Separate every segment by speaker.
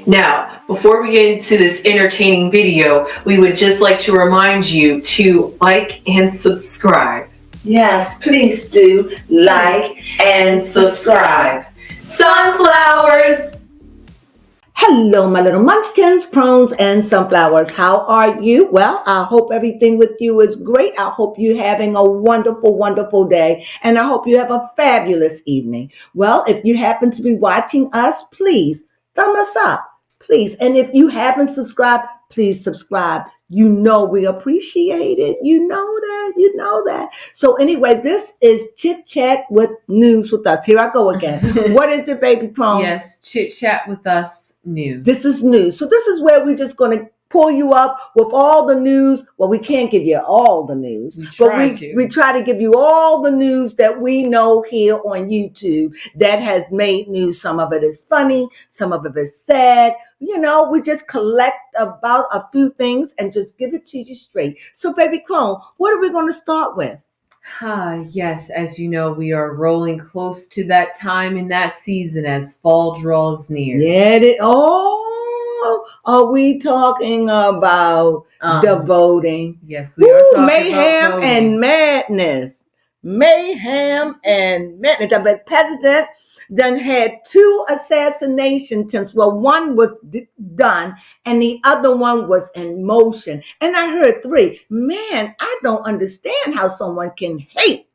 Speaker 1: Now, before we get into this entertaining video, we would just like to remind you to like and subscribe.
Speaker 2: Yes, please do like and subscribe.
Speaker 1: Sunflowers!
Speaker 2: Hello, my little munchkins, crones, and sunflowers. How are you? Well, I hope everything with you is great. I hope you're having a wonderful, wonderful day. And I hope you have a fabulous evening. Well, if you happen to be watching us, please thumb us up, please. And if you haven't subscribed, please subscribe. You know we appreciate it. You know that. So anyway, this is Chit Chat with News with us. Here I go again. What is it, baby Crone?
Speaker 1: Yes, Chit Chat with Us news.
Speaker 2: This is news. So this is where we're just going to pull you up with all the news. Well, we can't give you all the news, we try to give you all the news that we know here on YouTube that has made news. Some of it is funny, some of it is sad. You know, we just collect about a few things and just give it to you straight. So, baby Crone, what are we going to start with?
Speaker 1: Yes, as you know, we are rolling close to that time in that season as fall draws near.
Speaker 2: Yeah, are we talking about the voting?
Speaker 1: Yes, we are talking
Speaker 2: mayhem
Speaker 1: about voting.
Speaker 2: and madness. Mayhem and madness. The president done had 2 assassination attempts. Well, one was done and the other one was in motion. And I heard 3. Man, I don't understand how someone can hate.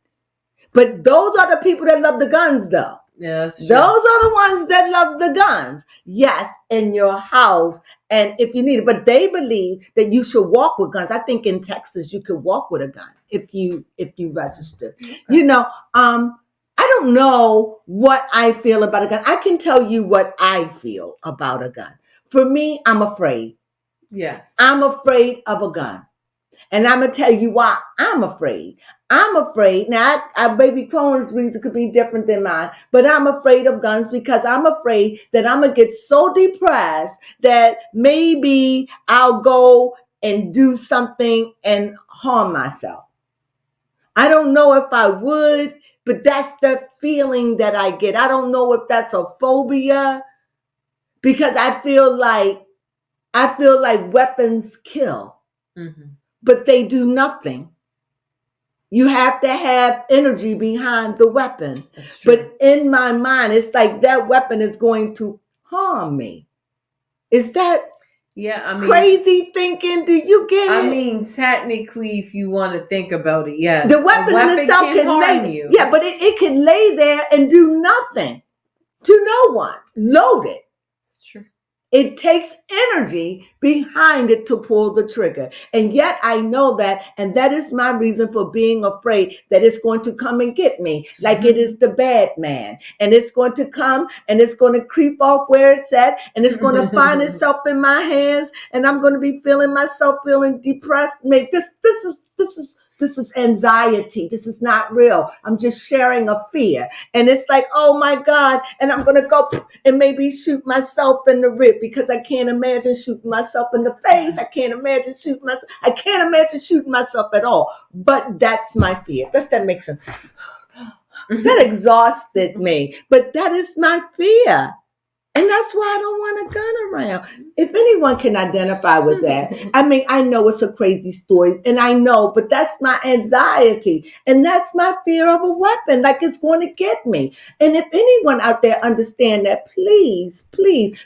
Speaker 2: But those are the people that love the guns, though.
Speaker 1: Yeah, that's true.
Speaker 2: Those are the ones that love the guns. Yes, in your house. And if you need it, but they believe that you should walk with guns. I think in Texas, you could walk with a gun if you register. Okay. You know, I don't know what I feel about a gun. I can tell you what I feel about a gun. For me, I'm afraid.
Speaker 1: Yes.
Speaker 2: I'm afraid of a gun. And I'm going to tell you why I'm afraid. I'm afraid. Now, baby Crone's reason could be different than mine, but I'm afraid of guns because I'm afraid that I'm going to get so depressed that maybe I'll go and do something and harm myself. I don't know if I would, but that's the feeling that I get. I don't know if that's a phobia because I feel like weapons kill. Mm-hmm. But they do nothing. You have to have energy behind the weapon. But in my mind, it's like that weapon is going to harm me. Is that crazy thinking? Do you get it?
Speaker 1: I mean, technically, if you want to think about it, yes.
Speaker 2: The weapon in itself can harm you. Yeah, but it can lay there and do nothing to no one. Loaded. It takes energy behind it to pull the trigger. And yet I know that, and that is my reason for being afraid that it's going to come and get me like it is the bad man. And it's going to come and it's going to creep off where it's at and it's going to find itself in my hands and I'm going to be feeling myself feeling depressed. Maybe this is anxiety. This is not real. I'm just sharing a fear. And it's like, oh my God. And I'm going to go and maybe shoot myself in the rib because I can't imagine shooting myself in the face. I can't imagine shooting myself. I can't imagine shooting myself at all. But that's my fear. Does that make sense? That exhausted me. But that is my fear. And that's why I don't want a gun around. If anyone can identify with that, I mean, I know it's a crazy story and I know, but that's my anxiety and that's my fear of a weapon, like it's going to get me. And if anyone out there understand that, please,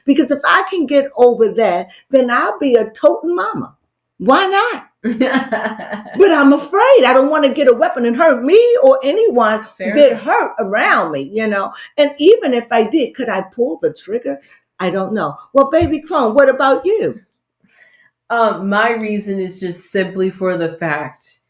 Speaker 2: because if I can get over that, then I'll be a toting mama. Why not? But I'm afraid. I don't want to get a weapon and hurt me or anyone get hurt around me, you know. And even if I did, could I pull the trigger? I don't know. Well, baby Crone, what about you?
Speaker 1: My reason is just simply for the fact,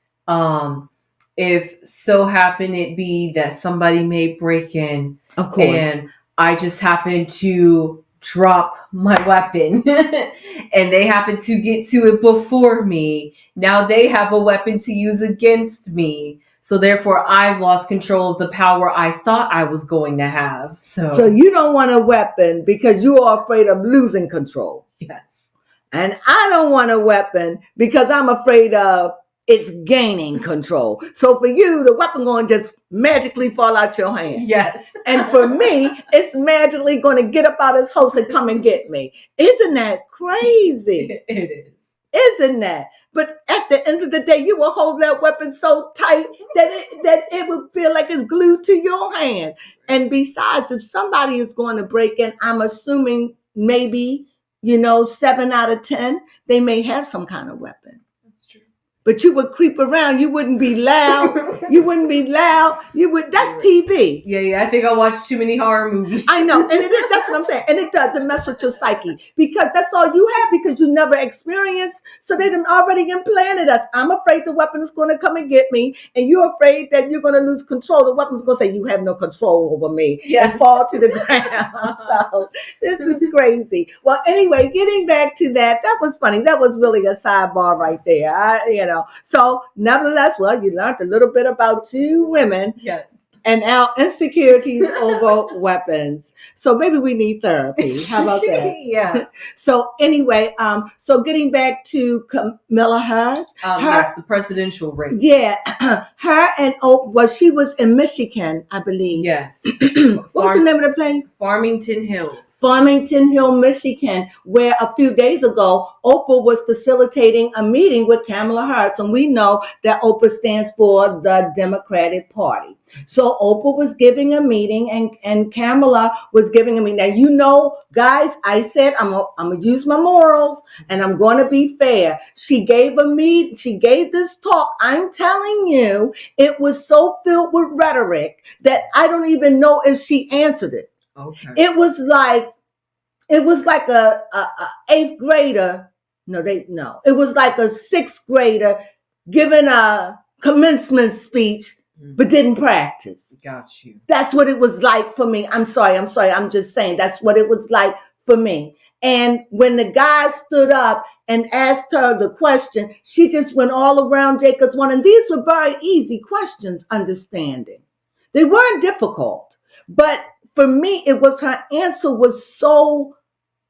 Speaker 1: if so happen it be that somebody may break in,
Speaker 2: of course,
Speaker 1: and I just happen to drop my weapon and they happen to get to it before me. Now they have a weapon to use against me. So therefore I've lost control of the power I thought I was going to have. So
Speaker 2: you don't want a weapon because you are afraid of losing control.
Speaker 1: Yes.
Speaker 2: And I don't want a weapon because I'm afraid of it's gaining control. So for you, the weapon going to just magically fall out your hand.
Speaker 1: Yes.
Speaker 2: And for me, it's magically going to get up out of his house and come and get me. Isn't that crazy?
Speaker 1: It is.
Speaker 2: Isn't that? But at the end of the day, you will hold that weapon so tight that it would feel like it's glued to your hand. And besides, if somebody is going to break in, I'm assuming maybe, 7 out of 10, they may have some kind of weapon.
Speaker 1: That's true.
Speaker 2: But you would creep around. You wouldn't be loud. That's TV.
Speaker 1: Yeah. I think I watched too many horror movies.
Speaker 2: I know. And it is. That's what I'm saying. And it does. It mess with your psyche because that's all you have because you never experienced. So they done already implanted us. I'm afraid the weapon is going to come and get me. And you're afraid that you're going to lose control. The weapon's going to say, you have no control over me. Yes. And fall to the ground. So this is crazy. Well, anyway, getting back to that was funny. That was really a sidebar right there. So nevertheless, well, you learned a little bit about two women.
Speaker 1: Yes.
Speaker 2: And our insecurities over weapons. So maybe we need therapy. How about that?
Speaker 1: Yeah.
Speaker 2: So anyway, so getting back to Kamala Harris.
Speaker 1: Yes, the presidential race.
Speaker 2: Yeah. Her and she was in Michigan, I believe.
Speaker 1: Yes.
Speaker 2: What was the name of the place?
Speaker 1: Farmington Hills.
Speaker 2: Farmington Hill, Michigan, where a few days ago, Oprah was facilitating a meeting with Kamala Harris. And we know that Oprah stands for the Democratic Party. So Oprah was giving a meeting and Kamala was giving a meeting. Now, guys, I said, I'm going to use my morals and I'm going to be fair. She gave this talk. I'm telling you, it was so filled with rhetoric that I don't even know if she answered it.
Speaker 1: Okay.
Speaker 2: It was like a eighth grader. No. It was like a sixth grader giving a commencement speech, but didn't practice.
Speaker 1: Got you.
Speaker 2: That's what it was like for me. I'm sorry. I'm just saying that's what it was like for me. And when the guy stood up and asked her the question, she just went all around Jacob's one. And these were very easy questions, understanding. They weren't difficult. But for me, it was her answer was so,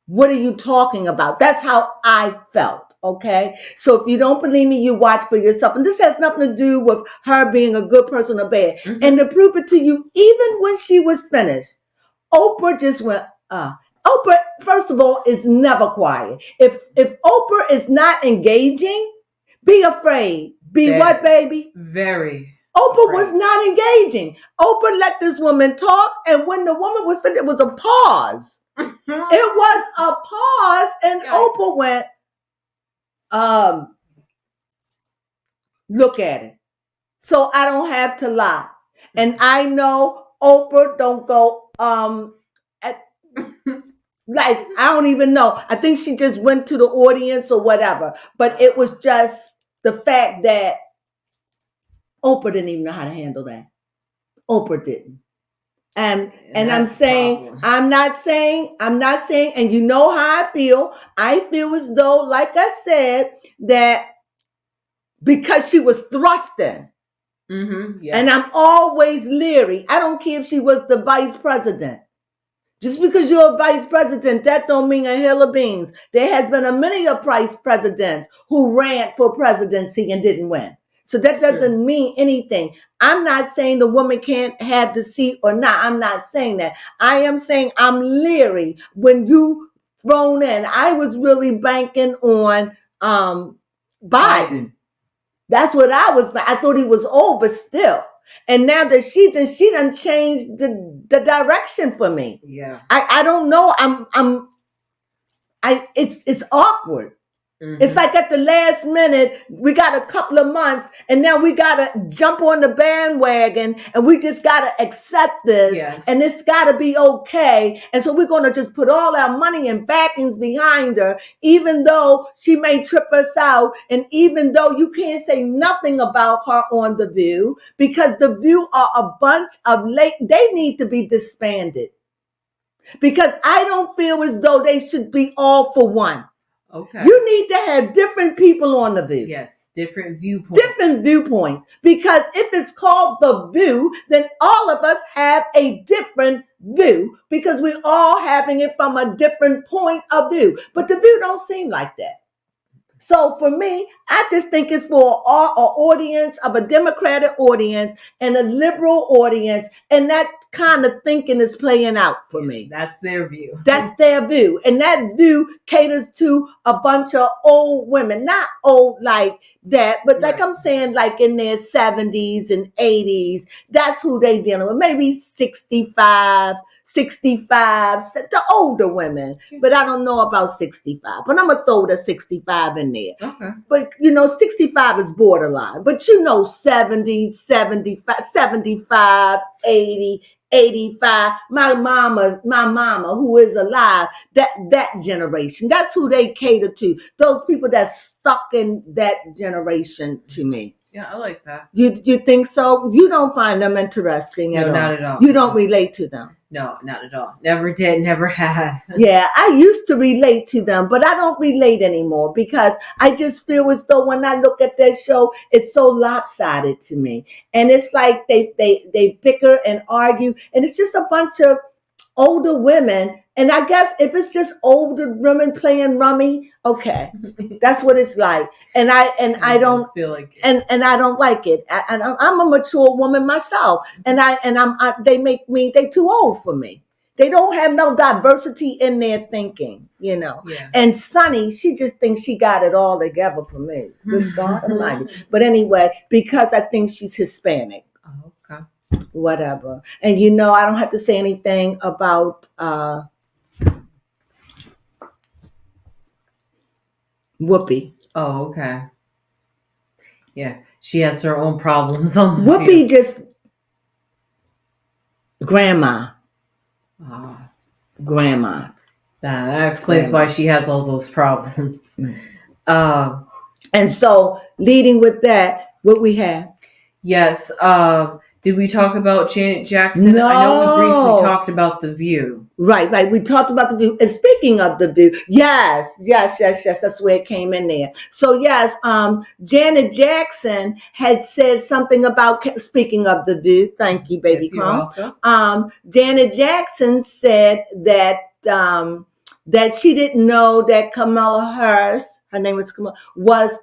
Speaker 2: what are you talking about? That's how I felt. Okay. So if you don't believe me, you watch for yourself. And this has nothing to do with her being a good person or bad. Mm-hmm. And to prove it to you, even when she was finished, Oprah just went, Oprah, first of all, is never quiet. If Oprah is not engaging, be afraid. What, baby?
Speaker 1: Very.
Speaker 2: Oprah was not engaging. Oprah let this woman talk. And when the woman was finished, it was a pause. It was a pause. And yikes. Oprah went, look at it. So I don't have to lie. And I know Oprah don't go, like, I don't even know. I think she just went to the audience or whatever. But it was just the fact that Oprah didn't even know how to handle that. Oprah didn't. And I'm saying, I'm not saying, and you know how I feel. I feel as though, like I said, that because she was thrust in. Mm-hmm, yes. And I'm always leery. I don't care if she was the vice president. Just because you're a vice president, that don't mean a hill of beans. There has been a many of vice presidents who ran for presidency and didn't win. So that doesn't mean anything. I'm not saying the woman can't have the seat or not. I'm not saying that. I am saying I'm leery when you thrown in. I was really banking on Biden. That's what I was. I thought he was old, but still. And now that she done changed the direction for me. Yeah. I don't know. It's awkward. Mm-hmm. It's like at the last minute, we got a couple of months and now we got to jump on the bandwagon and we just got to accept this. Yes. And it's got to be okay. And so we're going to just put all our money and backings behind her, even though she may trip us out. And even though you can't say nothing about her on The View, because The View are a bunch of they need to be disbanded. Because I don't feel as though they should be all for one. Okay. You need to have different people on The View.
Speaker 1: Yes, different viewpoints.
Speaker 2: Different viewpoints. Because if it's called The View, then all of us have a different view because we're all having it from a different point of view. But The View don't seem like that. So for me, I just think it's for an audience of a Democratic audience and a liberal audience. And that kind of thinking is playing out for me.
Speaker 1: That's their view.
Speaker 2: That's their view. And that view caters to a bunch of old women. Not old like that, but like I'm saying, like in their 70s and 80s. That's who they dealing with. Maybe 65, the older women. But I don't know about 65. But I'm going to throw the 65 in there.
Speaker 1: Okay.
Speaker 2: But, 65 is borderline. But, 70, 75, 80, 85. My mama who is alive, that generation. That's who they cater to. Those people that's stuck in that generation to me.
Speaker 1: Yeah, I like that.
Speaker 2: You think so? You don't find them interesting at all?
Speaker 1: No, not at all.
Speaker 2: You don't relate to them?
Speaker 1: No, not at all. Never did, never have.
Speaker 2: Yeah, I used to relate to them, but I don't relate anymore because I just feel as though when I look at that show, it's so lopsided to me. And it's like they bicker and argue, and it's just a bunch of older women. And I guess if it's just older women playing rummy, okay, that's what it's like. And I don't feel like it. And I don't like it. I'm a mature woman myself, and they too old for me. They don't have no diversity in their thinking, Yeah. And Sunny, she just thinks she got it all together for me. Good God Almighty. But anyway, because I think she's Hispanic.
Speaker 1: Oh, okay.
Speaker 2: Whatever. And I don't have to say anything about Whoopi.
Speaker 1: Oh, okay. Yeah, she has her own problems on the
Speaker 2: Whoopi field. Just grandma. Grandma.
Speaker 1: That explains why she has all those problems.
Speaker 2: And so leading with that, what we have?
Speaker 1: Yes. Did we talk about Janet Jackson?
Speaker 2: No.
Speaker 1: I know we briefly talked about The View.
Speaker 2: Right. We talked about The View. And speaking of The View, yes. That's where it came in there. So yes, Janet Jackson had said something about, speaking of The View. Thank you, baby Crone. Janet Jackson said that she didn't know that Kamala Harris, her name was Kamala, was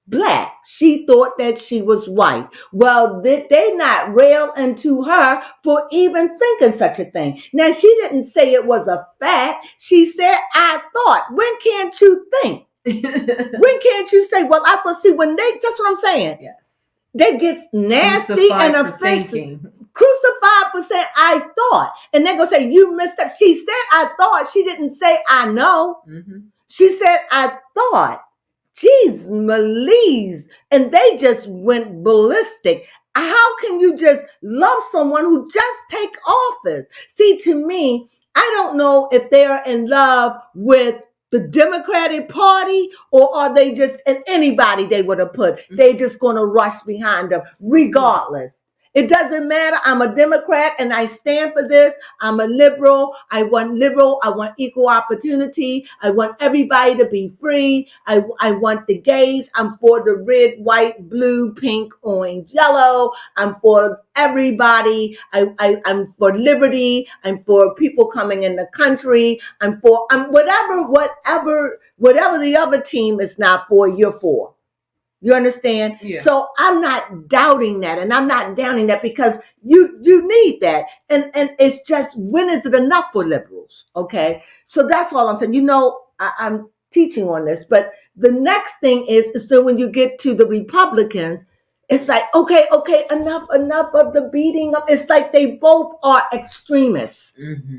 Speaker 2: Black. She thought that she was white. Well, they not rail into her for even thinking such a thing. Now, she didn't say it was a fact. She said, I thought. When can't you think? When can't you say, well, I thought, see, that's what I'm saying.
Speaker 1: Yes.
Speaker 2: They get nasty and offensive. Crucified for saying, I thought. And they're going to say, you messed up. She said, I thought. She didn't say, I know. Mm-hmm. She said, I thought. Jeez, Melise. And they just went ballistic. How can you just love someone who just take office? See, to me, I don't know if they're in love with the Democratic Party or are they just in anybody they would have put. They just going to rush behind them regardless. It doesn't matter. I'm a Democrat and I stand for this. I'm a liberal. I want equal opportunity. I want everybody to be free. I want the gays. I'm for the red, white, blue, pink, orange, yellow. I'm for everybody. I'm for liberty. I'm for people coming in the country. I'm whatever the other team is not for, you're for. You understand? Yeah. So I'm not doubting that, and I'm not downing that because you need that, and it's just, when is it enough for liberals? Okay, so that's all I'm saying. I'm teaching on this, but the next thing is that when you get to the Republicans, it's like okay, enough of the beating up. It's like they both are extremists. Mm-hmm.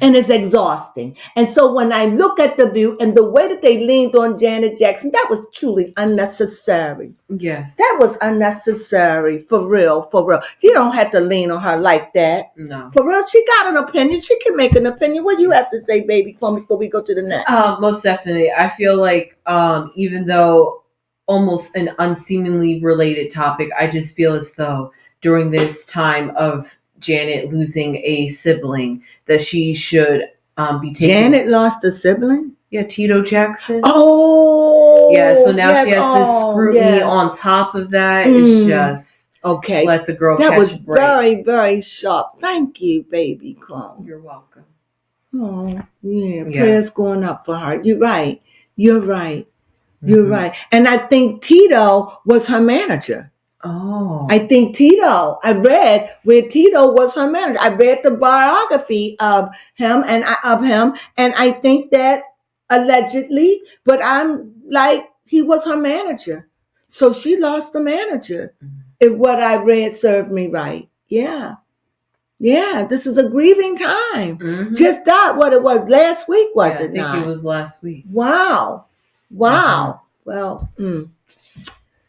Speaker 2: And it's exhausting. And so when I look at The View and the way that they leaned on Janet Jackson, that was truly unnecessary.
Speaker 1: Yes.
Speaker 2: That was unnecessary, for real. You don't have to lean on her like that.
Speaker 1: No.
Speaker 2: For real, she got an opinion. She can make an opinion. What do you have to say, baby, before we go to the next?
Speaker 1: Most definitely. I feel like even though almost an unseemingly related topic, I just feel as though during this time of Janet losing a sibling, that she should be taken.
Speaker 2: Janet lost a sibling?
Speaker 1: Yeah, Tito Jackson.
Speaker 2: Oh!
Speaker 1: Yeah, so now she has this scrutiny on top of that. It's just,
Speaker 2: okay.
Speaker 1: Let the girl
Speaker 2: that
Speaker 1: catch
Speaker 2: was
Speaker 1: a break.
Speaker 2: Very, very sharp. Thank you, baby Crone.
Speaker 1: You're welcome.
Speaker 2: Oh, yeah, prayers going up for her. You're right. You're right. You're right. And I think Tito was her manager.
Speaker 1: Oh.
Speaker 2: I think Tito, I read where Tito was her manager. I read the biography of him, and I think that allegedly, but I'm like, he was her manager. So she lost the manager, if what I read served me right. Yeah. Yeah, this is a grieving time. Just died, what it was, last week, was it not?
Speaker 1: I think it was last week.
Speaker 2: Wow. Well,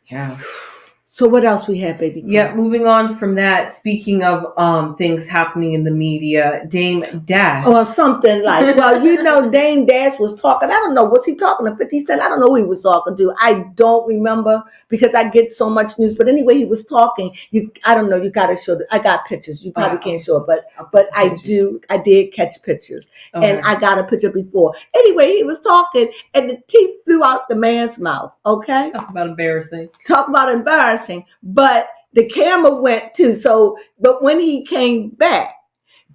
Speaker 1: yeah.
Speaker 2: So what else we have, baby?
Speaker 1: Yeah, moving on from that, speaking of things happening in the media, Dame Dash.
Speaker 2: Or something like, well, Dame Dash was talking. I don't know. Was he talking to 50 Cent? I don't know who he was talking to. I don't remember because I get so much news. But anyway, he was talking. I don't know. You got to show. I got pictures. You probably can't show it, but I do. I did catch pictures. Okay. And I got a picture before. Anyway, he was talking and the teeth flew out the man's mouth. Okay.
Speaker 1: Talk about embarrassing.
Speaker 2: But the camera went too. So, but when he came back,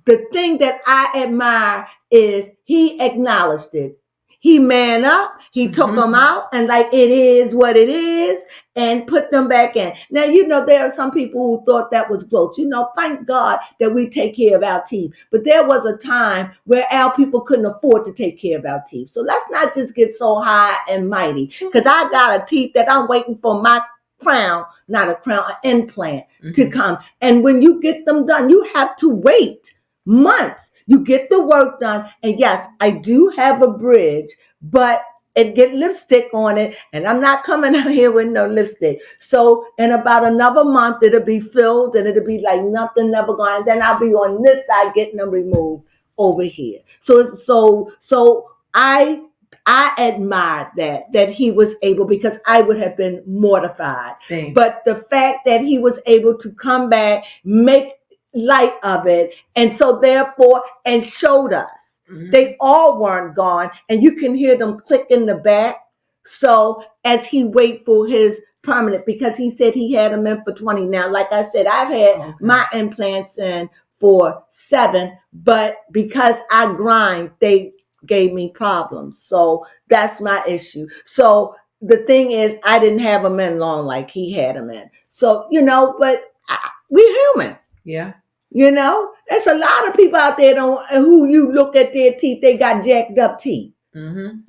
Speaker 2: the thing that I admire is he acknowledged it. He man up, he took them out and like, it is what it is, and put them back in. Now, there are some people who thought that was gross. Thank God that we take care of our teeth. But there was a time where our people couldn't afford to take care of our teeth. So let's not just get so high and mighty, because I got a teeth that I'm waiting for my crown, not a crown, an implant to come. And when you get them done, you have to wait months. You get the work done. And yes, I do have a bridge, but it get lipstick on it. And I'm not coming out here with no lipstick. So in about another month, it'll be filled and it'll be like nothing never gone. And then I'll be on this side getting them removed over here. So I admired that he was able, because I would have been mortified.
Speaker 1: Same.
Speaker 2: But the fact that he was able to come back, make light of it, and so therefore, and showed us they all weren't gone, and you can hear them click in the back. So as he wait for his permanent, because he said he had them in for 20. Now, like I said, I've had my implants in for 7, but because I grind, they gave me problems. So that's my issue. So the thing is, I didn't have them in long like he had them in. So, but we're human.
Speaker 1: Yeah.
Speaker 2: There's a lot of people out there who you look at their teeth, they got jacked up teeth. And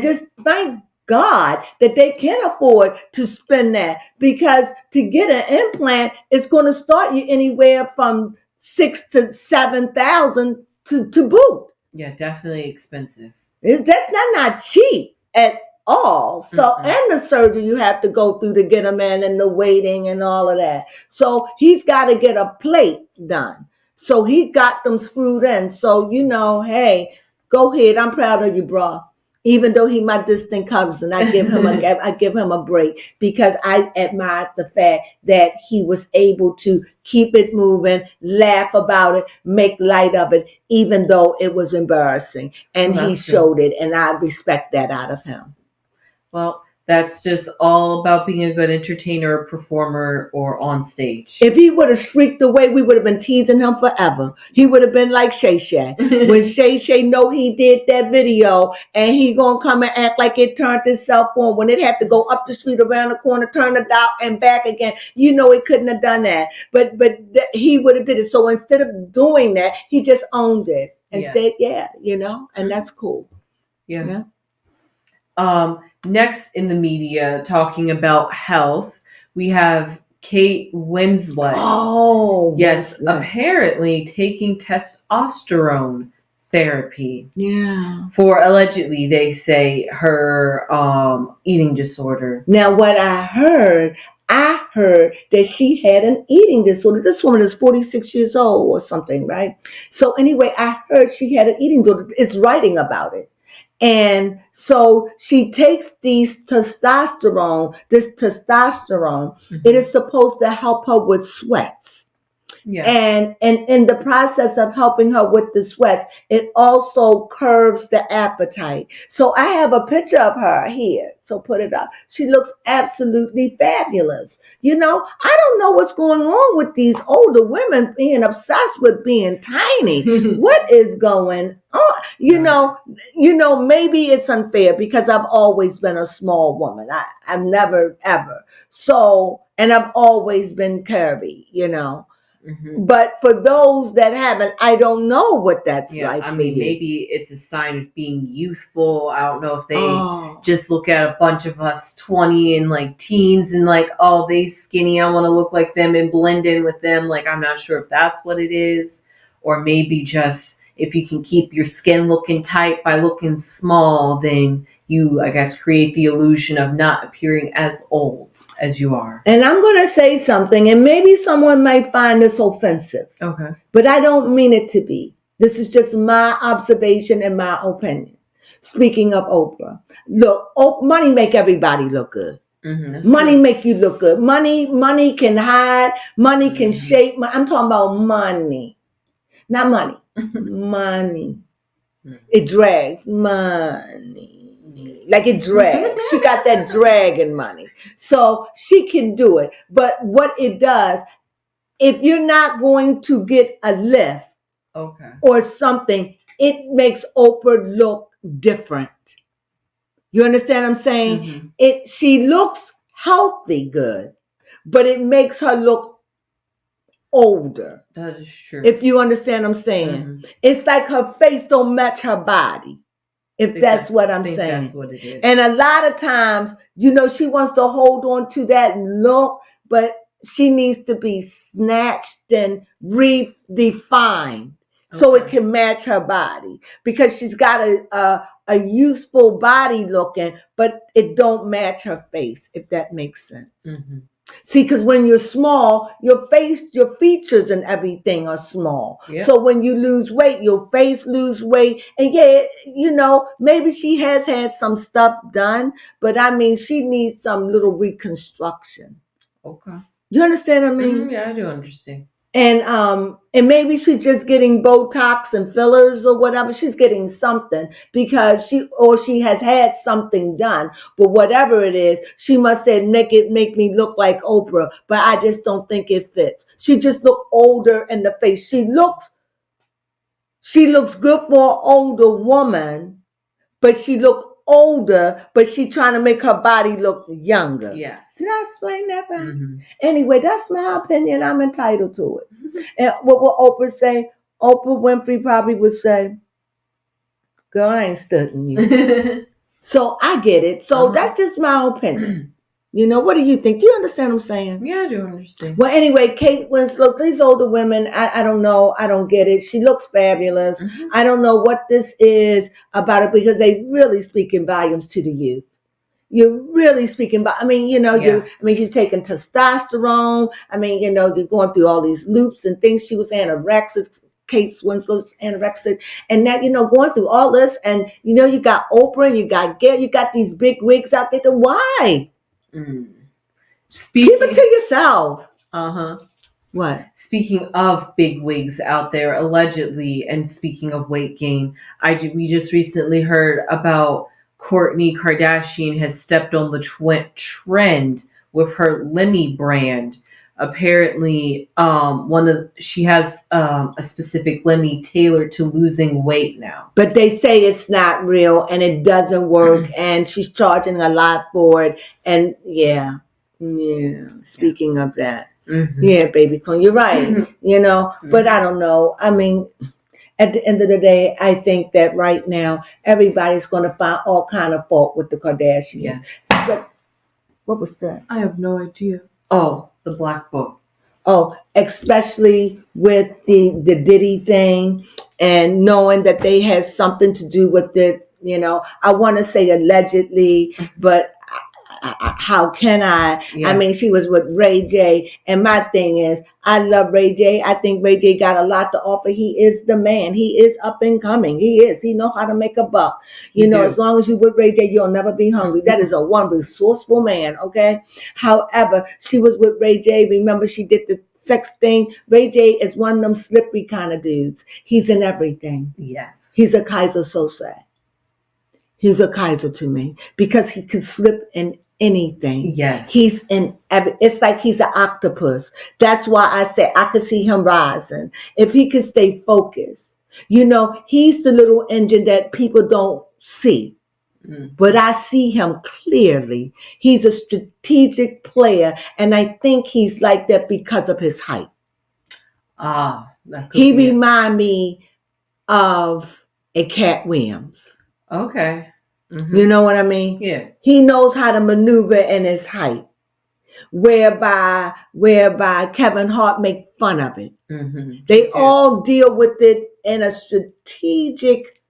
Speaker 2: just thank God that they can afford to spend that, because to get an implant, it's going to start you anywhere from $6,000 to $7,000 to boot.
Speaker 1: Yeah, definitely expensive.
Speaker 2: That's not cheap at all. So, and the surgery you have to go through to get them in, and the waiting and all of that. So he's got to get a plate done. So he got them screwed in. So, hey, go ahead. I'm proud of you, bro. Even though he my distant cousin, I give him a break, because I admired the fact that he was able to keep it moving, laugh about it, make light of it, even though it was embarrassing. And he showed it, and I respect that out of him.
Speaker 1: Well, that's just all about being a good entertainer, performer, or on stage.
Speaker 2: If he would have shrieked away, we would have been teasing him forever. He would have been like Shay Shay. When Shay Shay know he did that video, and he gonna come and act like it turned itself on when it had to go up the street, around the corner, turn it out, and back again. He couldn't have done that. But he would have did it. So instead of doing that, he just owned it and said, yeah, and that's cool.
Speaker 1: Yeah. Next in the media, talking about health, we have Kate Winslet.
Speaker 2: Oh,
Speaker 1: yes, apparently taking testosterone therapy.
Speaker 2: Yeah.
Speaker 1: For allegedly, they say, her eating disorder.
Speaker 2: Now, what I heard that she had an eating disorder. This woman is 46 years old or something, right? So anyway, I heard she had an eating disorder. It's writing about it. And so she takes this testosterone. It is supposed to help her with sweats. And in the process of helping her with the sweats, it also curves the appetite. So I have a picture of her here. So put it up. She looks absolutely fabulous. You know, I don't know what's going on with these older women being obsessed with being tiny. What is going on? You know, maybe it's unfair because I've always been a small woman. I've never ever. So, and I've always been curvy, you know. Mm-hmm. But for those that haven't, I don't know what that's like.
Speaker 1: I mean, maybe it's a sign of being youthful. I don't know if they just look at a bunch of us 20 and like teens and like, oh, they skinny, I want to look like them and blend in with them. Like, I'm not sure if that's what it is. Or maybe just if you can keep your skin looking tight by looking small, then you, I guess, create the illusion of not appearing as old as you are.
Speaker 2: And I'm going to say something, and maybe someone might find this offensive.
Speaker 1: Okay.
Speaker 2: But I don't mean it to be. This is just my observation and my opinion. Speaking of Oprah, look, money make everybody look good. Mm-hmm, money true. Make you look good. Money can hide. Money can shape. I'm talking about money. Not money. Money. It drags. Money. Like it drags. She got that dragging money. So she can do it. But what it does, if you're not going to get a lift or something, it makes Oprah look different. You understand what I'm saying? Mm-hmm. She looks healthy good, but it makes her look older.
Speaker 1: That is true.
Speaker 2: If you understand what I'm saying. Mm-hmm. It's like her face don't match her body. If that's what I'm saying.
Speaker 1: That's what it is.
Speaker 2: And a lot of times, you know, she wants to hold on to that look, but she needs to be snatched and redefined so it can match her body. Because she's got a useful body looking, but it don't match her face, if that makes sense. Mm-hmm. See, because when you're small, your face, your features and everything are small. Yep. So when you lose weight, your face lose weight. And yeah, you know, maybe she has had some stuff done, but I mean, she needs some little reconstruction.
Speaker 1: Okay.
Speaker 2: You understand what I mean?
Speaker 1: Mm-hmm, yeah, I do understand.
Speaker 2: And maybe she's just getting Botox and fillers or whatever. She's getting something because she has had something done. But whatever it is, she must say, make me look like Oprah. But I just don't think it fits. She just look older in the face. She looks good for an older woman, but she look older, but she trying to make her body look younger.
Speaker 1: Yes.
Speaker 2: Did I explain that right? Mm-hmm. Anyway, that's my opinion. I'm entitled to it. Mm-hmm. And what will Oprah say? Oprah Winfrey probably would say, girl, I ain't studying you. So I get it. So that's just my opinion. You know, what do you think? Do you understand what I'm saying?
Speaker 1: Yeah, I do understand.
Speaker 2: Well, anyway, Kate Winslet, these older women, I don't know. I don't get it. She looks fabulous. Mm-hmm. I don't know what this is about it because they really speak in volumes to the youth. You're really speaking about, I mean, you know, she's taking testosterone. I mean, you know, you're going through all these loops and things. She was anorexic. Kate Winslet's anorexic, and that, you know, going through all this, and, you know, you got Oprah and you got Gail, you got these big wigs out there. Why?
Speaker 1: Mm.
Speaker 2: Keep it to yourself. What?
Speaker 1: Speaking of big wigs out there, allegedly, and speaking of weight gain, we just recently heard about Kourtney Kardashian has stepped on the trend with her Lemmy brand. Apparently, she has a specific Lemmy tailored to losing weight now.
Speaker 2: But they say it's not real and it doesn't work, and she's charging a lot for it. And speaking of that, baby Clone, you're right. You know, but I don't know. I mean, at the end of the day, I think that right now everybody's going to find all kind of fault with the Kardashians.
Speaker 1: Yes.
Speaker 2: But what was that?
Speaker 1: I have no idea. Oh, the Black Book.
Speaker 2: Oh, especially with the Diddy thing and knowing that they had something to do with it. You know, I want to say allegedly, but how can I?
Speaker 1: Yeah.
Speaker 2: I mean, she was with Ray J. And my thing is, I love Ray J. I think Ray J got a lot to offer. He is the man. He is up and coming. He is. He know how to make a buck. As long as you with Ray J, you'll never be hungry. That is one resourceful man, okay? However, she was with Ray J. Remember, she did the sex thing. Ray J is one of them slippery kind of dudes. He's in everything.
Speaker 1: Yes.
Speaker 2: He's a Kaiser Sose. He's a Kaiser to me because he can slip in anything.
Speaker 1: Yes.
Speaker 2: He's in it's like he's an octopus. That's why I say I could see him rising. If he could stay focused. He's the little engine that people don't see. But I see him clearly. He's a strategic player. And I think he's like that because of his height. He remind me of a Cat Williams.
Speaker 1: Okay. Mm-hmm.
Speaker 2: You know what I mean?
Speaker 1: Yeah.
Speaker 2: He knows how to maneuver in his height, whereby Kevin Hart make fun of it.
Speaker 1: Mm-hmm.
Speaker 2: They all deal with it in a strategic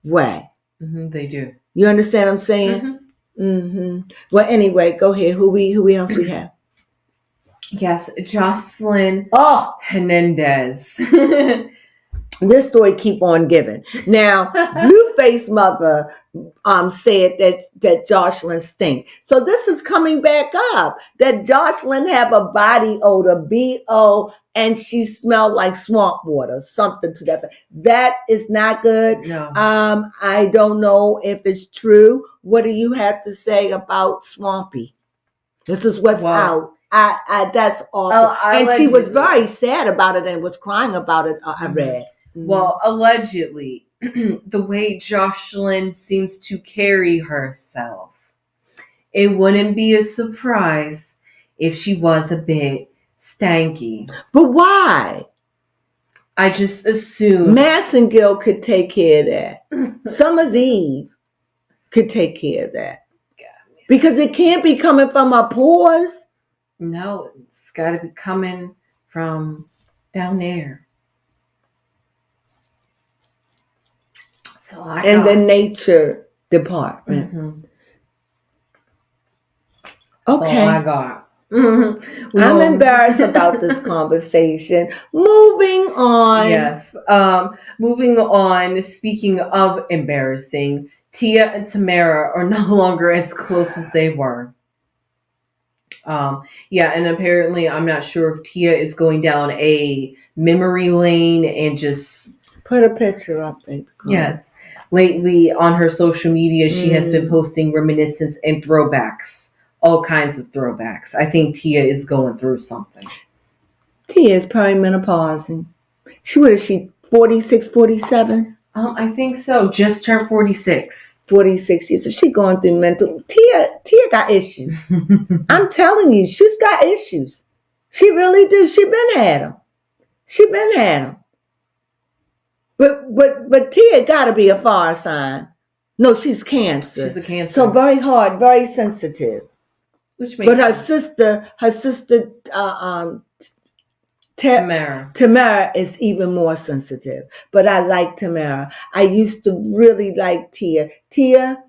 Speaker 2: way.
Speaker 1: Mm-hmm. They do.
Speaker 2: You understand what I'm saying? Mm-hmm. Mm-hmm. Well, anyway, go ahead. Who else we have? Yes,
Speaker 1: Jocelyn Hernandez.
Speaker 2: This story keep on giving. Now, Blueface mother said that Jocelyn stink. So this is coming back up. That Jocelyn have a body odor, B.O., and she smelled like swamp water, something to that effect. That is not good.
Speaker 1: No.
Speaker 2: I don't know if it's true. What do you have to say about Swampy? This is what's out. That's awful. And she was very sad about it and was crying about it, I read.
Speaker 1: Well, allegedly, the way Jocelyn seems to carry herself, it wouldn't be a surprise if she was a bit stanky.
Speaker 2: But why?
Speaker 1: I just assume
Speaker 2: Massengill could take care of that. Summer's Eve could take care of that. Because it can't be coming from her pores.
Speaker 1: No, it's got to be coming from down there.
Speaker 2: In the nature department.
Speaker 1: Mm-hmm.
Speaker 2: Okay.
Speaker 1: That's all I got.
Speaker 2: I'm embarrassed about this conversation. Moving on.
Speaker 1: Yes. Moving on. Speaking of embarrassing, Tia and Tamara are no longer as close as they were. And apparently I'm not sure if Tia is going down a memory lane and just
Speaker 2: put a picture up, baby.
Speaker 1: Yes. Lately on her social media, she has been posting reminiscence and throwbacks, all kinds of throwbacks. I think Tia is going through something.
Speaker 2: Tia is perimenopausing. What is she, 46, 47?
Speaker 1: I think so. Just turned 46.
Speaker 2: 46 years. So she going through mental. Tia got issues. I'm telling you, she's got issues. She really do. She been at them. But Tia got to be a fire sign. No, she's Cancer.
Speaker 1: She's a Cancer.
Speaker 2: So very hard, very sensitive.
Speaker 1: Which makes
Speaker 2: sense. Her sister, Tamara is even more sensitive. But I like Tamara. I used to really like Tia. Tia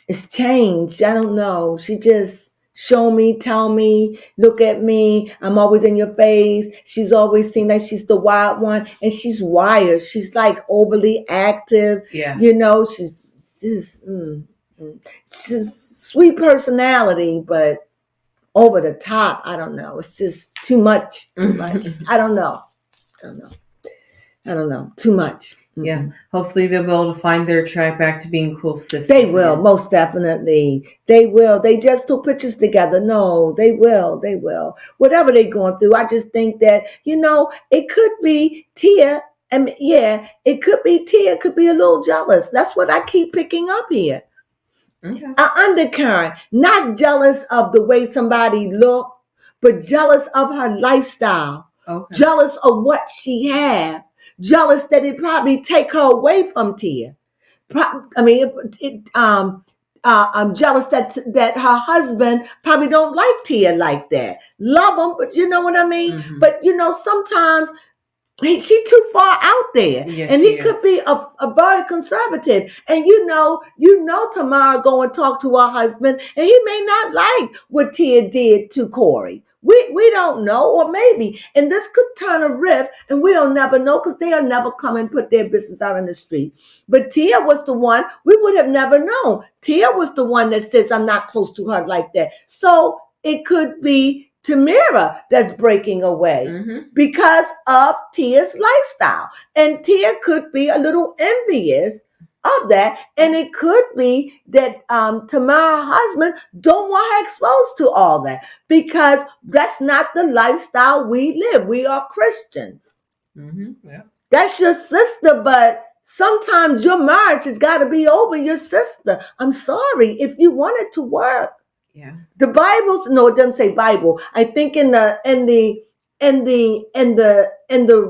Speaker 2: is changed. I don't know. She just show me, tell me, look at me. I'm always in your face. She's always seen like she's the wild one. And she's wired. She's like overly active.
Speaker 1: Yeah.
Speaker 2: She's sweet personality, but over the top. I don't know. It's just too much. I don't know. Too much. Mm-hmm.
Speaker 1: Yeah. Hopefully they'll be able to find their track back to being cool sisters.
Speaker 2: They will, most definitely. They will. They just took pictures together. No, they will. Whatever they're going through, I just think that, it could be Tia. It could be Tia could be a little jealous. That's what I keep picking up here.
Speaker 1: Okay.
Speaker 2: An undercurrent. Not jealous of the way somebody look, but jealous of her lifestyle.
Speaker 1: Okay.
Speaker 2: Jealous of what she have. Jealous that it probably take her away from Tia. I'm jealous that her husband probably don't like Tia like that. Love him, but you know what I mean?
Speaker 1: Mm-hmm.
Speaker 2: But sometimes She's too far out there.
Speaker 1: Yes,
Speaker 2: and he could be a very conservative. And you know Tamara go and talk to her husband, and he may not like what Tia did to Corey. We don't know, or maybe. And this could turn a rift, and we'll never know, because they'll never come and put their business out in the street. But Tia was the one, we would have never known. Tia was the one that says, I'm not close to her like that. So it could be Tamara that's breaking away because of Tia's lifestyle. And Tia could be a little envious of that. And it could be that Tamara's husband don't want her exposed to all that, because that's not the lifestyle we live. We are Christians.
Speaker 1: Yeah.
Speaker 2: That's your sister, but sometimes your marriage has got to be over your sister. I'm sorry, if you want it to work.
Speaker 1: Yeah.
Speaker 2: The Bible's, no, it doesn't say Bible. I think in the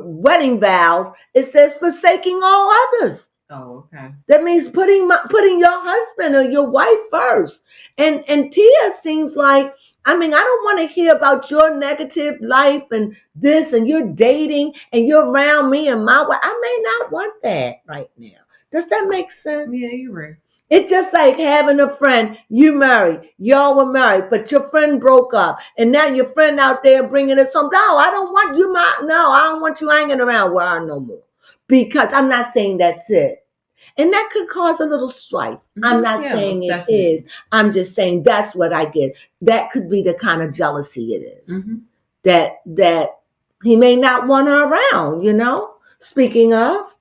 Speaker 2: wedding vows, it says forsaking all others.
Speaker 1: Oh, okay.
Speaker 2: That means putting your husband or your wife first. And Tia seems like, I don't want to hear about your negative life and this, and you're dating and you're around me and my wife. I may not want that right now. Does that make sense?
Speaker 1: Yeah, you're right.
Speaker 2: It's just like having a friend, you married, y'all were married, but your friend broke up, and now your friend out there bringing us some. No, I don't want you. I don't want you hanging around with her no more, because I'm not saying that's it, and that could cause a little strife. I'm not saying it is. I'm just saying that's what I get. That could be the kind of jealousy it is. That he may not want her around. Speaking of,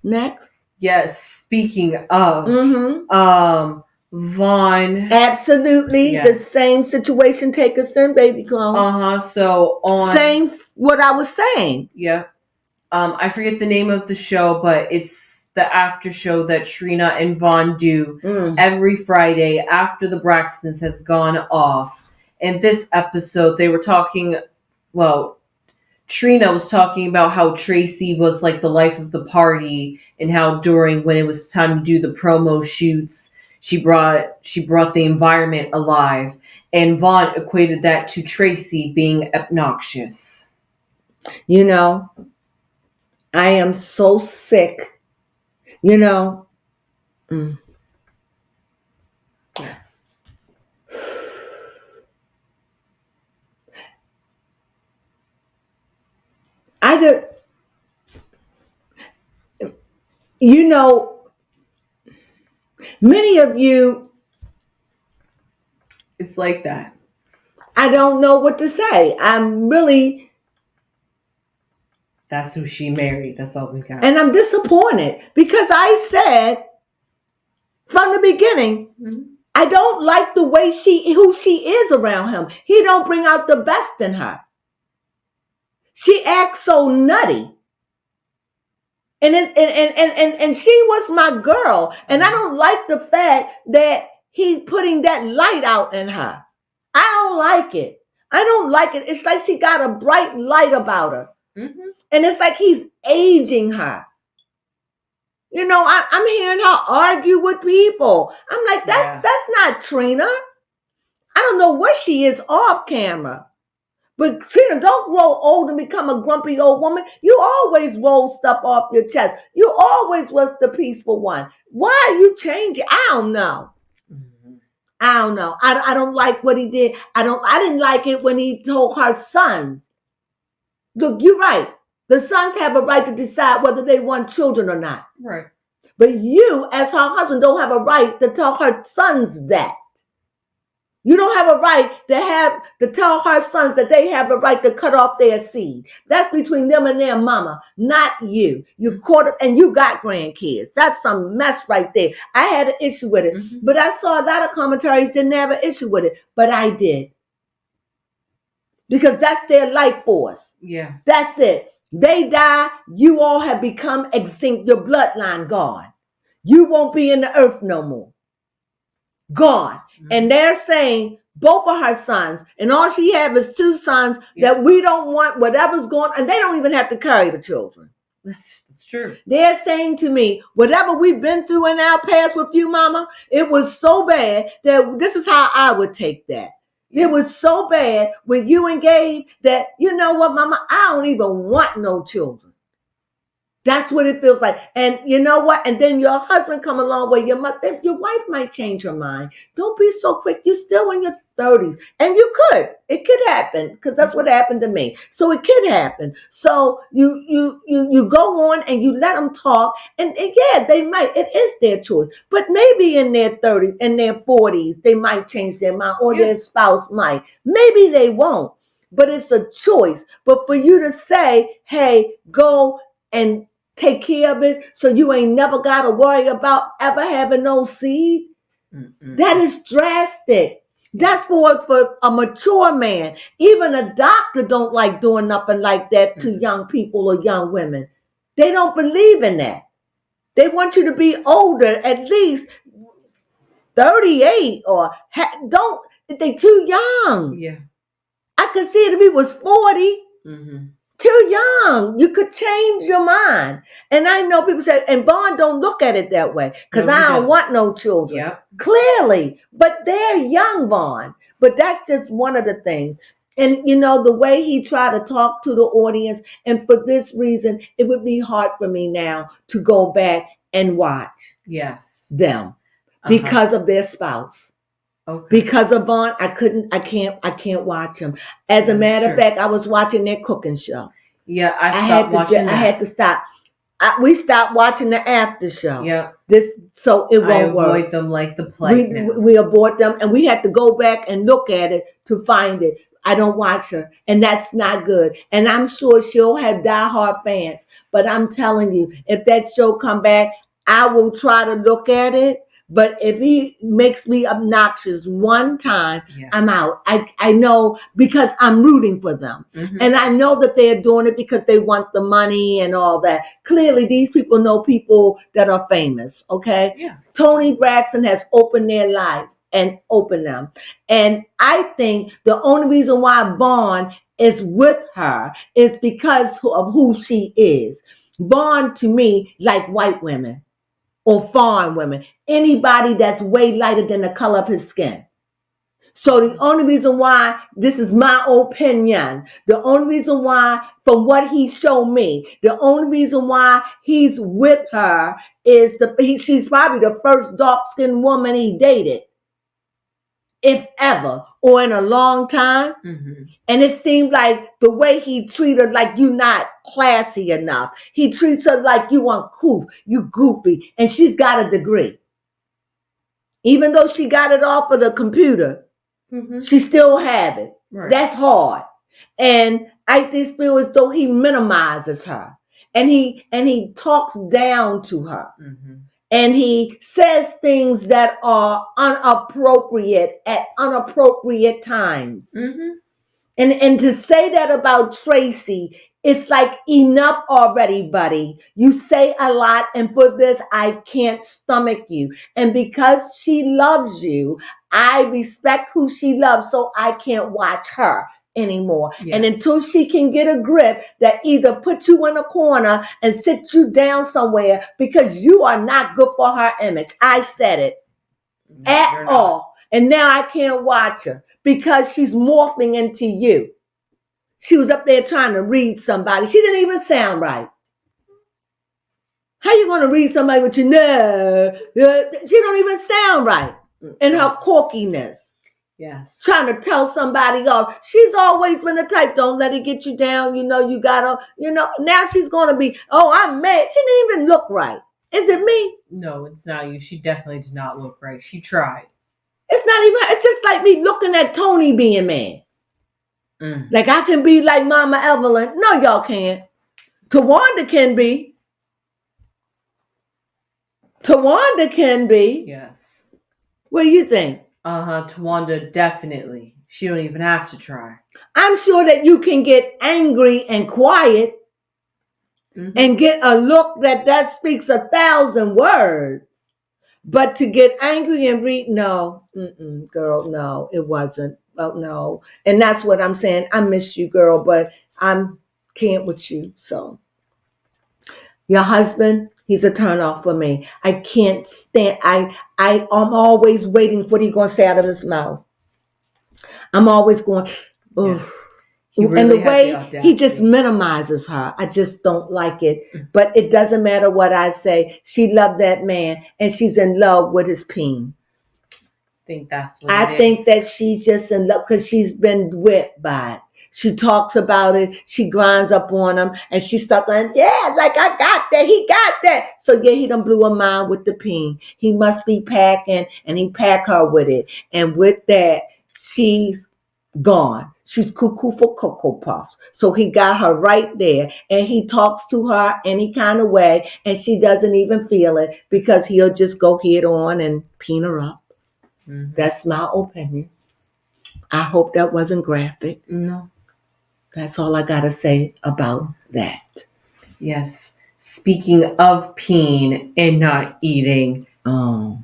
Speaker 2: next.
Speaker 1: Yes, speaking of, Vaughn.
Speaker 2: Absolutely. Yes. The same situation take us in, baby Crone.
Speaker 1: So on.
Speaker 2: Same what I was saying.
Speaker 1: Yeah. I forget the name of the show, but it's the after show that Trina and Vaughn do every Friday after the Braxtons has gone off. In this episode, they were talking, Trina was talking about how Tracy was like the life of the party, and how when it was time to do the promo shoots, she brought the environment alive. And Vaughn equated that to Tracy being obnoxious.
Speaker 2: I am so sick. Many of you,
Speaker 1: it's like that.
Speaker 2: I don't know what to say.
Speaker 1: That's who she married. That's all we got.
Speaker 2: And I'm disappointed, because I said from the beginning, I don't like the way who she is around him. He don't bring out the best in her. She acts so nutty. And she was my girl. And I don't like the fact that he's putting that light out in her. I don't like it. It's like she got a bright light about her. And it's like he's aging her. I'm hearing her argue with people. I'm like, that's not Trina. I don't know what she is off camera. But Trina, don't grow old and become a grumpy old woman. You always roll stuff off your chest. You always was the peaceful one. Why are you changing? I don't know. I don't know. I don't like what he did. I didn't like it when he told her sons. Look, you're right. The sons have a right to decide whether they want children or not.
Speaker 1: Right.
Speaker 2: But you, as her husband, don't have a right to tell her sons that. You don't have a right to tell her sons that they have a right to cut off their seed. That's between them and their mama, not you. You caught it, and you got grandkids. That's some mess right there. I had an issue with it, but I saw a lot of commentaries didn't have an issue with it, but I did. Because that's their life force.
Speaker 1: Yeah.
Speaker 2: That's it. They die, you all have become extinct, your bloodline gone. You won't be in the earth no more. Gone. And they're saying both of her sons, and all she have is two sons that we don't want whatever's going on, and they don't even have to carry the children.
Speaker 1: That's true.
Speaker 2: They're saying to me, whatever we've been through in our past with you, mama, it was so bad that this is how I would take that. It was so bad with you and Gabe that, you know what, mama, I don't even want no children. That's what it feels like. And you know what? And then your husband come along where your wife might change her mind. Don't be so quick. You're still in your 30s. And you could. It could happen because that's what happened to me. So it could happen. So you go on and you let them talk. And yeah, they might. It is their choice. But maybe in their 30s, in their 40s, they might change their mind or their spouse might. Maybe they won't. But it's a choice. But for you to say, hey, go and take care of it so you ain't never got to worry about ever having no seed. That is drastic. That's for a mature man. Even a doctor don't like doing nothing like that to young people or young women. They don't believe in that. They want you to be older, at least 38 or they too young.
Speaker 1: Yeah.
Speaker 2: I could see it if he was 40. Too young. You could change your mind. And I know people say, and Vaughn don't look at it that way because I don't want no children.
Speaker 1: Yep.
Speaker 2: Clearly. But they're young, Vaughn. But that's just one of the things. And, the way he tried to talk to the audience, and for this reason, it would be hard for me now to go back and watch them because of their spouse. Okay. Because of Vaughn, I can't watch him. As a matter of fact, I was watching their cooking show.
Speaker 1: Yeah, I had
Speaker 2: to stop. We stopped watching the after show.
Speaker 1: Yeah.
Speaker 2: So it won't work.
Speaker 1: I avoid them like the plague.
Speaker 2: We avoid them, and we had to go back and look at it to find it. I don't watch her, and that's not good. And I'm sure she'll have diehard fans. But I'm telling you, if that show come back, I will try to look at it. But if he makes me obnoxious one time, I'm out. I know because I'm rooting for them. And I know that they're doing it because they want the money and all that. Clearly, these people know people that are famous, okay?
Speaker 1: Yeah.
Speaker 2: Toni Braxton has opened their life and opened them. And I think the only reason why Vaughn is with her is because of who she is. Vaughn, to me, like white women. Or foreign women, anybody that's way lighter than the color of his skin. So the only reason why, this is my opinion, the only reason why, from what he showed me, the only reason why he's with her is she's probably the first dark-skinned woman he dated, if ever, or in a long time. And it seemed like the way he treated her, like you not classy enough. He treats her like you uncouth, you goofy, and she's got a degree. Even though she got it off of the computer, she still have it. Right. That's hard. And I just feel as though he minimizes her. And he talks down to her. And he says things that are inappropriate at inappropriate times. And to say that about Tracy, it's like enough already, buddy. You say a lot, and for this, I can't stomach you. And because she loves you, I respect who she loves, so I can't watch her anymore. And until she can get a grip that either put you in a corner and sit you down somewhere because you are not good for her image. I said it at all. And now I can't watch her because she's morphing into you. She was up there trying to read somebody. She didn't even sound right. How you going to read somebody with your no? She don't even sound right in her corkiness.
Speaker 1: Yes.
Speaker 2: Trying to tell somebody off. She's always been the type, don't let it get you down. You gotta, now she's going to be, oh, I'm mad. She didn't even look right. Is it me?
Speaker 1: No, it's not you. She definitely did not look right. She tried.
Speaker 2: It's just like me looking at Tony being mad. Like I can be like Mama Evelyn. No, y'all can't. Tawanda can be.
Speaker 1: Yes.
Speaker 2: What do you think?
Speaker 1: Tawanda, definitely. She don't even have to try.
Speaker 2: I'm sure that you can get angry and quiet and get a look that speaks 1,000 words. But to get angry and read, no, girl, no, it wasn't. Oh, no. And that's what I'm saying. I miss you, girl, but I can't with you. So your husband, he's a turn off for me. I can't stand. I'm always waiting for what he's going to say out of his mouth. I'm always going, oh. And the way he just minimizes her, I just don't like it. But it doesn't matter what I say. She loved that man, and she's in love with his peen. I think that she's just in love because she's been whipped by it. She talks about it. She grinds up on him, and she starts going, yeah, like I got that. He got that. So yeah, he done blew her mind with the peen. He must be packing, and he pack her with it. And with that, she's gone. She's cuckoo for Cocoa Puffs. So he got her right there, and he talks to her any kind of way, and she doesn't even feel it because he'll just go head on and peen her up. Mm-hmm. That's my opinion. I hope that wasn't graphic.
Speaker 1: No.
Speaker 2: That's all I got to say about that.
Speaker 1: Yes. Speaking of peen and not eating,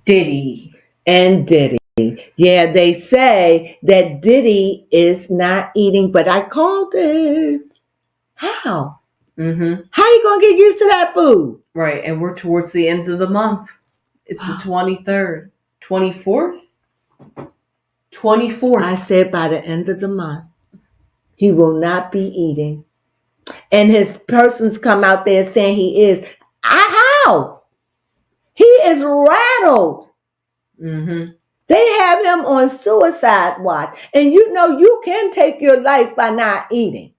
Speaker 1: Diddy.
Speaker 2: And Diddy. Yeah, they say that Diddy is not eating, but I called it. How? Mm-hmm. How you going to get used to that food?
Speaker 1: Right, and we're towards the end of the month. It's the 23rd. 24th? 24th.
Speaker 2: I said by the end of the month, he will not be eating. And his persons come out there saying he is. How? He is rattled. Mm-hmm. They have him on suicide watch. And you know you can take your life by not eating.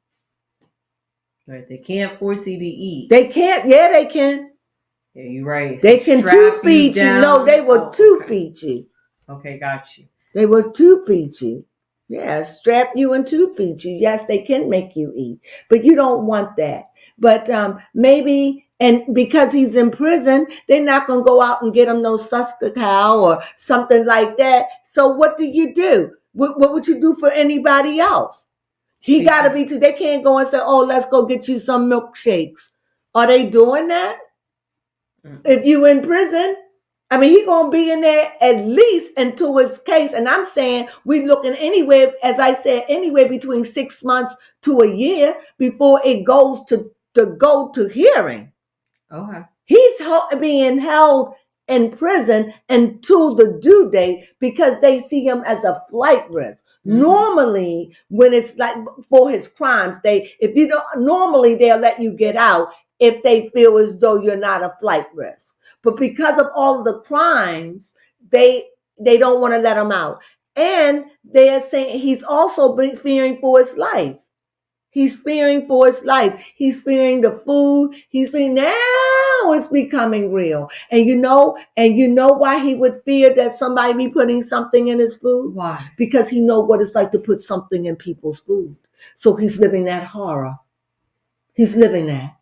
Speaker 1: Right. They can't force you to eat.
Speaker 2: They can't. Yeah, they can.
Speaker 1: Yeah, you're right.
Speaker 2: They can tube feed you. No, they will tube feed you.
Speaker 1: Okay, got you.
Speaker 2: They will tube feed you. Yeah, strap you and tube feed you. Yes, they can make you eat. But you don't want that. But maybe... And because he's in prison, they're not going to go out and get him no Susquehanna or something like that. So what do you do? What would you do for anybody else? He got to be too. They can't go and say, oh, let's go get you some milkshakes. Are they doing that? Mm-hmm. If you in prison, I mean, he's going to be in there at least until his case. And I'm saying we're looking anywhere, as I said, anywhere between 6 months to a year before it goes to go to hearing.
Speaker 1: Okay.
Speaker 2: He's being held in prison until the due date because they see him as a flight risk. Mm-hmm. Normally, when it's like for his crimes, normally they'll let you get out if they feel as though you're not a flight risk. But because of all of the crimes, they don't want to let him out. And they're saying he's also fearing for his life. He's fearing for his life. He's fearing the food. Now it's becoming real. And you know why he would fear that somebody be putting something in his food?
Speaker 1: Why?
Speaker 2: Because he knows what it's like to put something in people's food. So he's living that horror. He's living that.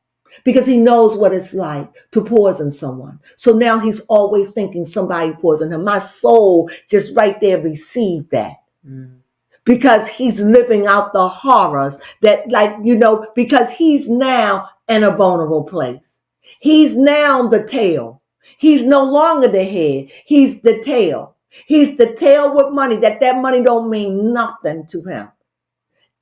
Speaker 2: Because he knows what it's like to poison someone. So now he's always thinking somebody poisoned him. My soul just right there received that. Mm. Because he's living out the horrors that, because he's now in a vulnerable place. He's now the tail. He's no longer the head. He's the tail. He's the tail with money. That money don't mean nothing to him.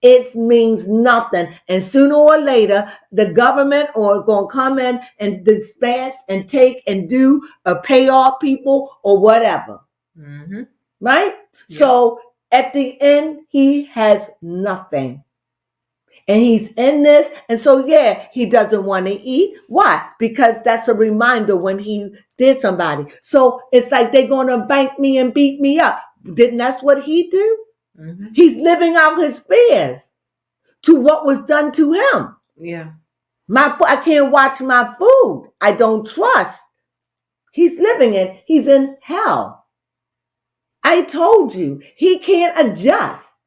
Speaker 2: It means nothing. And sooner or later, the government are going to come in and dispense and take and do or pay off people or whatever. Mm-hmm. Right? Yeah. So at the end, he has nothing. And he's in this. And so, yeah, he doesn't want to eat. Why? Because that's a reminder when he did somebody. So it's like they're going to bank me and beat me up. Didn't that's what he do? Mm-hmm. He's living out his fears to what was done to him.
Speaker 1: Yeah.
Speaker 2: I can't watch my food. I don't trust. He's living it. He's in hell. I told you, he can't adjust.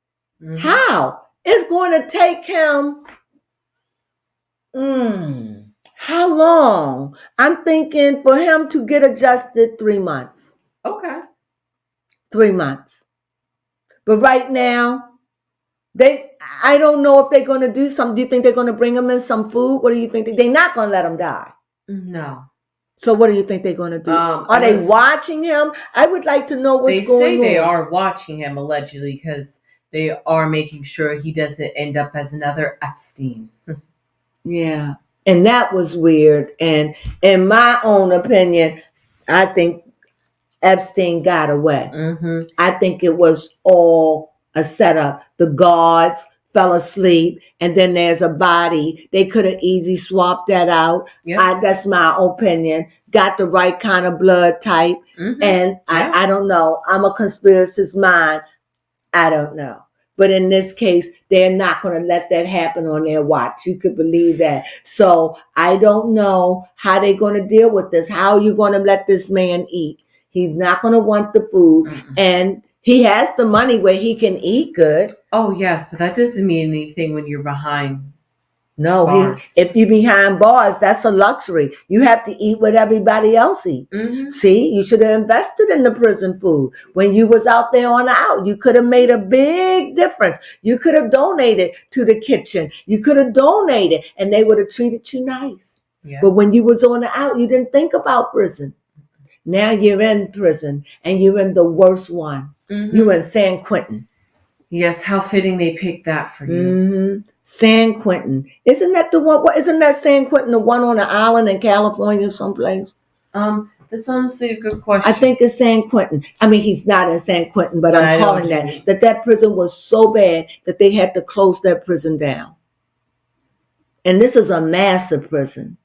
Speaker 2: Mm-hmm. How? It's going to take him, how long? I'm thinking for him to get adjusted 3 months.
Speaker 1: Okay.
Speaker 2: 3 months. But right now, I don't know if they're going to do something. Do you think they're going to bring him in some food? What do you think? They're not going to let him die.
Speaker 1: No.
Speaker 2: So what do you think they're going to do? Are they watching him? I would like to know what's going on.
Speaker 1: They say they are watching him, allegedly, because they are making sure he doesn't end up as another Epstein.
Speaker 2: Yeah. And that was weird. And in my own opinion, I think Epstein got away. Mm-hmm. I think it was all a setup. The guards fell asleep, and then there's a body. They could have easily swapped that out.
Speaker 1: Yep.
Speaker 2: That's my opinion. Got the right kind of blood type. And I don't know. I'm a conspiracist mind. I don't know. But in this case, they're not going to let that happen on their watch. You could believe that. So I don't know how they're going to deal with this. How are you going to let this man eat? He's not going to want the food. And he has the money where he can eat good.
Speaker 1: Oh, yes, but that doesn't mean anything when you're behind
Speaker 2: No,
Speaker 1: bars.
Speaker 2: If you're behind bars, that's a luxury. You have to eat what everybody else eats. See, you should have invested in the prison food. When you was out there on the out, you could have made a big difference. You could have donated to the kitchen. You could have donated, and they would have treated you nice. Yeah. But when you was on the out, you didn't think about prison. Now you're in prison, and you're in the worst one. You're in San Quentin.
Speaker 1: Yes, how fitting they picked that for you.
Speaker 2: San Quentin. Isn't that the one? Isn't that San Quentin the one on the island in California someplace?
Speaker 1: That's honestly a good question.
Speaker 2: I think it's San Quentin. I mean, he's not in San Quentin, but I'm calling that prison was so bad that they had to close that prison down. And this is a massive prison.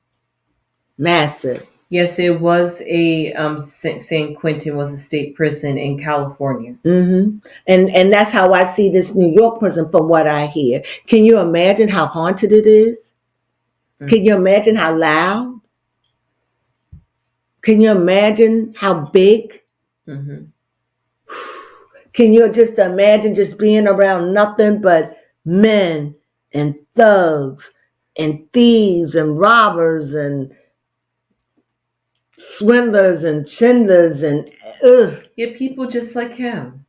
Speaker 2: Massive.
Speaker 1: Yes, it was a San Quentin was a state prison in California.
Speaker 2: And that's how I see this New York prison from what I hear. Can you imagine how haunted it is? Can you imagine how loud? Can you imagine how big? Can you just imagine just being around nothing but men and thugs and thieves and robbers and swindlers and chindlers and
Speaker 1: Yeah, people just like him.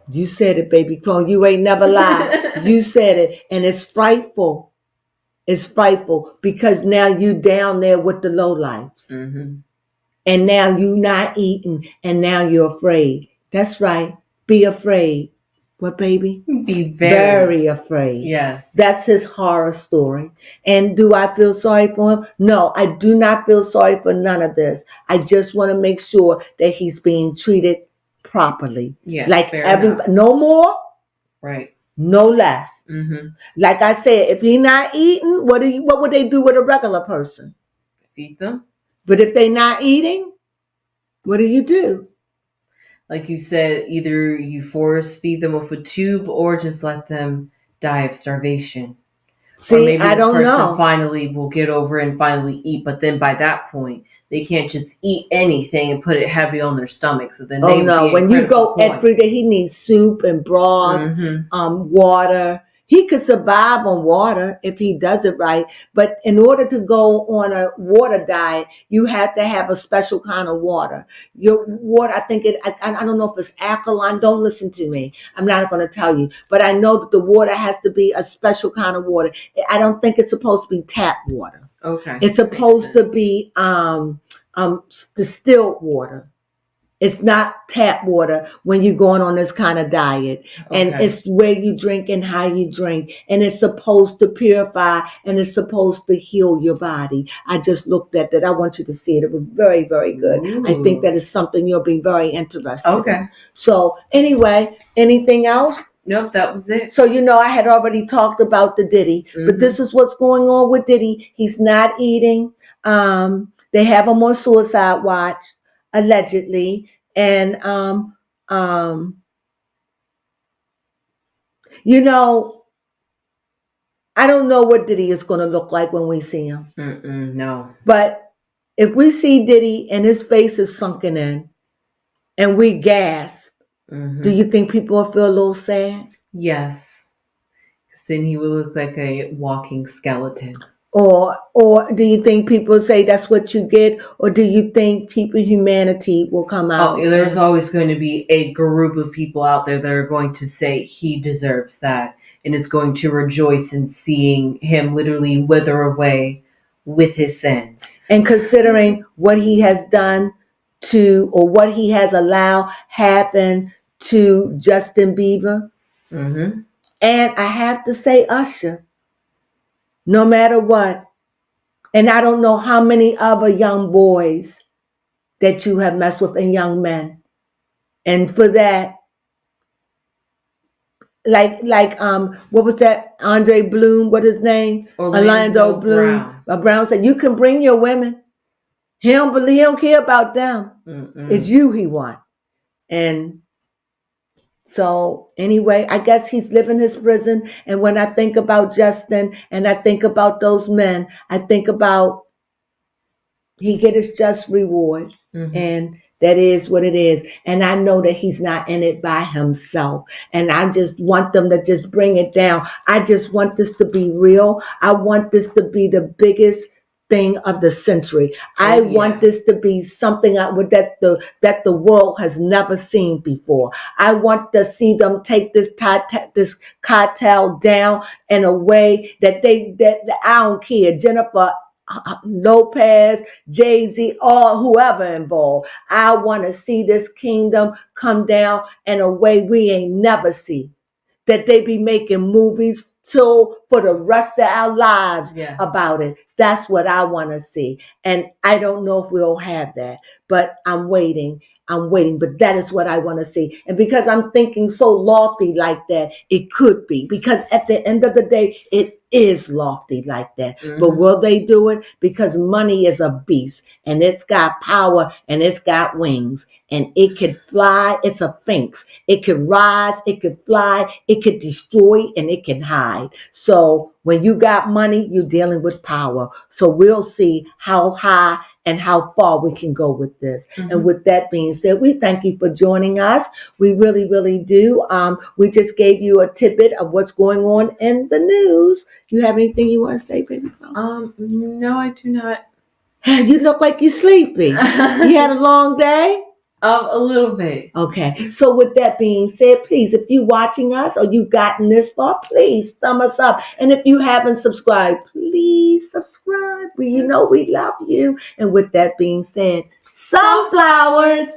Speaker 2: You said it, baby Crone. You ain't never lied. You said it. And it's frightful. It's frightful because now you down there with the lowlifes. And now you not eating and now you're afraid. That's right. Be afraid. What, baby?
Speaker 1: Be very
Speaker 2: afraid.
Speaker 1: Yes.
Speaker 2: That's his horror story. And do I feel sorry for him? No, I do not feel sorry for none of this. I just want to make sure that he's being treated properly.
Speaker 1: Yes,
Speaker 2: like everybody, no more.
Speaker 1: Right.
Speaker 2: No less. Like I said, if he's not eating, what would they do with a regular person?
Speaker 1: Feed them.
Speaker 2: But if they're not eating, what do?
Speaker 1: Like you said, either you force feed them with a tube or just let them die of starvation.
Speaker 2: See, or maybe I don't know.
Speaker 1: Finally will get over and finally eat, but then by that point, they can't just eat anything and put it heavy on their stomach. So then
Speaker 2: when you go every day, he needs soup and broth, water. He could survive on water if he does it right. But in order to go on a water diet, you have to have a special kind of water. Your water, I don't know if it's alkaline. Don't listen to me. I'm not going to tell you. But I know that the water has to be a special kind of water. I don't think it's supposed to be tap water.
Speaker 1: Okay.
Speaker 2: It's supposed to be distilled water. It's not tap water when you're going on this kind of diet. And it's where you drink and how you drink. And it's supposed to purify and it's supposed to heal your body. I just looked at that. I want you to see it. It was very, very good. Ooh. I think that is something you'll be very interested in. So anyway, anything else?
Speaker 1: Nope, that was it.
Speaker 2: So, I had already talked about the Diddy, but this is what's going on with Diddy. He's not eating. They have him on suicide watch. Allegedly, and I don't know what Diddy is going to look like when we see him.
Speaker 1: No,
Speaker 2: but if we see Diddy and his face is sunken in, and we gasp, do you think people will feel a little sad?
Speaker 1: Yes, because then he will look like a walking skeleton.
Speaker 2: Or do you think people say that's what you get? Or do you think humanity will come out?
Speaker 1: Oh, there's always going to be a group of people out there that are going to say he deserves that and is going to rejoice in seeing him literally wither away with his sins.
Speaker 2: And considering what he has done or what he has allowed happen to Justin Bieber. And I have to say Usher. No matter what. And I don't know how many other young boys that you have messed with and young men. And for that, what was that? Andre Bloom, what his name? Orlando Bloom. Brown said, you can bring your women. He don't care about them. Mm-mm. It's you he want. And so anyway, I guess he's living his prison. And when I think about Justin and I think about those men, I think about he get his just reward. Mm-hmm. And that is what it is. And I know that he's not in it by himself. And I just want them to just bring it down. I just want this to be real. I want this to be the biggest thing of the century. I want this to be something that the world has never seen before. I want to see them take this cartel down in a way that I don't care. Jennifer Lopez, Jay-Z, or whoever involved. I want to see this kingdom come down in a way we ain't never see. That they be making movies for the rest of our lives about it. That's what I want to see. And I don't know if we'll have that, but I'm waiting, but that is what I want to see. And because I'm thinking so lofty like that, it could be. Because at the end of the day, it is lofty like that. Mm-hmm. But will they do it? Because money is a beast and it's got power and it's got wings and it could fly. It's a sphinx. It could rise. It could fly. It could destroy and it can hide. So when you got money, you're dealing with power. So we'll see how high and how far we can go with this. Mm-hmm. And with that being said, we thank you for joining us. We really, really do. We just gave you a tidbit of what's going on in the news. You have anything you want to say, baby?
Speaker 1: No, I do not.
Speaker 2: You look like you're sleepy. You had a long day?
Speaker 1: A little bit.
Speaker 2: Okay. So with that being said, please, if you're watching us or you've gotten this far, please thumb us up. And if you haven't subscribed, please subscribe. We love you. And with that being said, sunflowers.